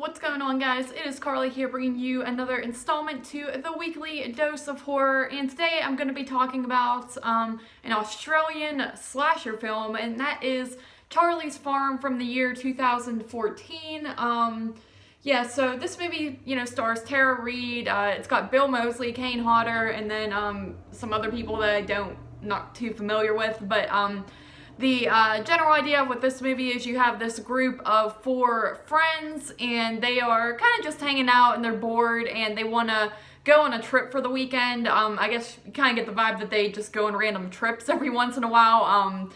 What's going on, guys? It is Carly here bringing you another installment to the weekly dose of horror, and today I'm going to be talking about an Australian slasher film, and that is Charlie's Farm from the year 2014. So this movie, stars Tara Reid. It's got Bill Moseley, Kane Hodder, and then some other people that not too familiar with, but the general idea of what this movie is, you have this group of 4 friends, and they are kind of just hanging out, and they're bored, and they want to go on a trip for the weekend. I guess you kind of get the vibe that they just go on random trips every once in a while.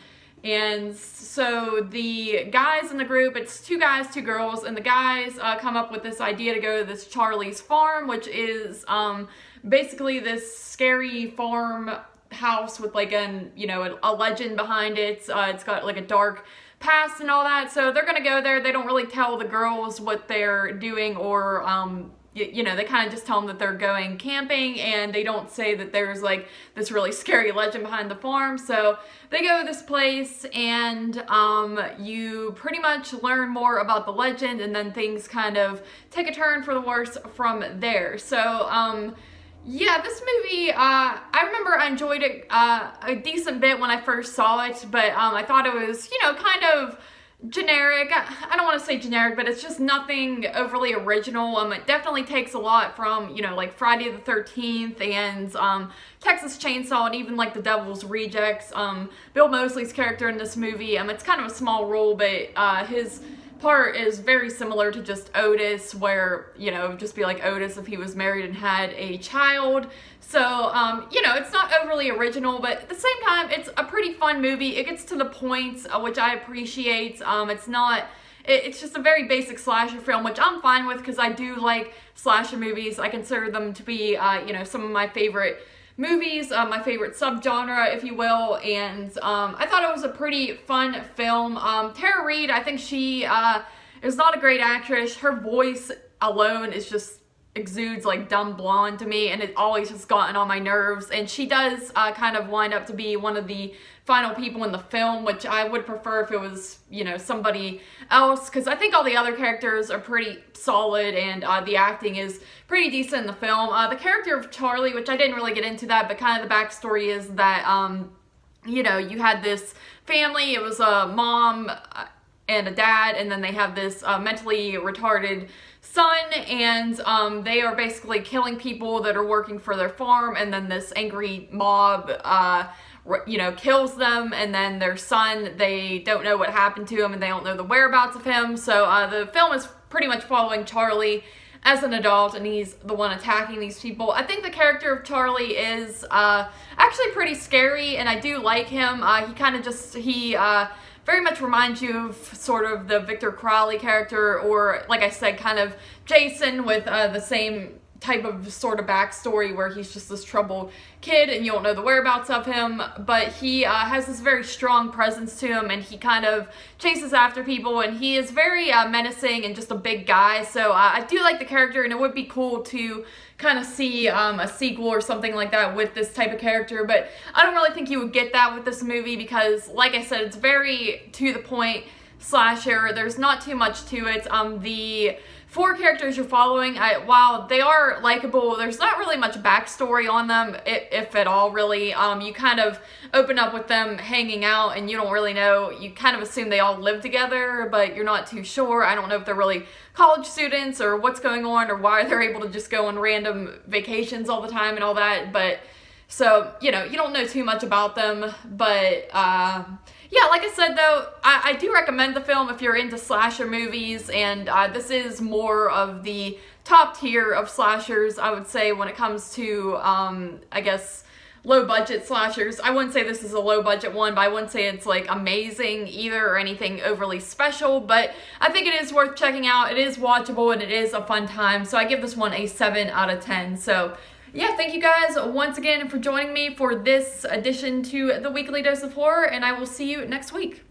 And so the guys in the group, it's 2 guys, 2 girls, and the guys come up with this idea to go to this Charlie's Farm, which is basically this scary farm house with like a legend behind it. It's got like a dark past and all that, so they're gonna go there. They don't really tell the girls what they're doing, or they kind of just tell them that they're going camping, and they don't say that there's like this really scary legend behind the farm. So they go to this place, and you pretty much learn more about the legend, and then things kind of take a turn for the worse from there. So yeah, this movie, I remember I enjoyed it a decent bit when I first saw it, but I thought it was, kind of generic. I don't want to say generic, but it's just nothing overly original. It definitely takes a lot from, like Friday the 13th and Texas Chainsaw, and even like The Devil's Rejects. Bill Moseley's character in this movie, it's kind of a small role, but his part is very similar to just Otis, where, just be like Otis if he was married and had a child. So, it's not overly original, but at the same time, it's a pretty fun movie. It gets to the point, which I appreciate. It's just a very basic slasher film, which I'm fine with, because I do like slasher movies. I consider them to be, some of my favorite movies, my favorite subgenre, if you will, and I thought it was a pretty fun film. Tara Reid, I think she is not a great actress. Her voice alone is just exudes like dumb blonde to me, and it always has gotten on my nerves, and she does kind of wind up to be one of the final people in the film, which I would prefer if it was, somebody else, because I think all the other characters are pretty solid, and the acting is pretty decent in the film. The character of Charlie, which I didn't really get into that, but kind of the backstory is that, you had this family. It was a mom and a dad, and then they have this mentally retarded son, and they are basically killing people that are working for their farm, and then this angry mob kills them, and then their son, they don't know what happened to him, and they don't know the whereabouts of him. So the film is pretty much following Charlie as an adult, and he's the one attacking these people. I think the character of Charlie is actually pretty scary, and I do like him. He very much reminds you of sort of the Victor Crowley character, or like I said, kind of Jason, with the same type of sort of backstory where he's just this troubled kid and you don't know the whereabouts of him, but he has this very strong presence to him, and he kind of chases after people, and he is very menacing and just a big guy. So I do like the character, and it would be cool to kind of see a sequel or something like that with this type of character, but I don't really think you would get that with this movie, because like I said, it's very to the point slasher. There's not too much to it. The 4 characters you're following, while they are likable, there's not really much backstory on them, if at all, really. You kind of open up with them hanging out, and you don't really know. You kind of assume they all live together, but you're not too sure. I don't know if they're really college students, or what's going on, or why they're able to just go on random vacations all the time and all that. But so, you don't know too much about them, but yeah, like I said, though, I do recommend the film if you're into slasher movies, and this is more of the top tier of slashers, I would say, when it comes to, I guess, low-budget slashers. I wouldn't say this is a low-budget one, but I wouldn't say it's, like, amazing either, or anything overly special, but I think it is worth checking out. It is watchable, and it is a fun time, so I give this one a 7 out of 10, so yeah, thank you guys once again for joining me for this edition to the Weekly Dose of Horror, and I will see you next week.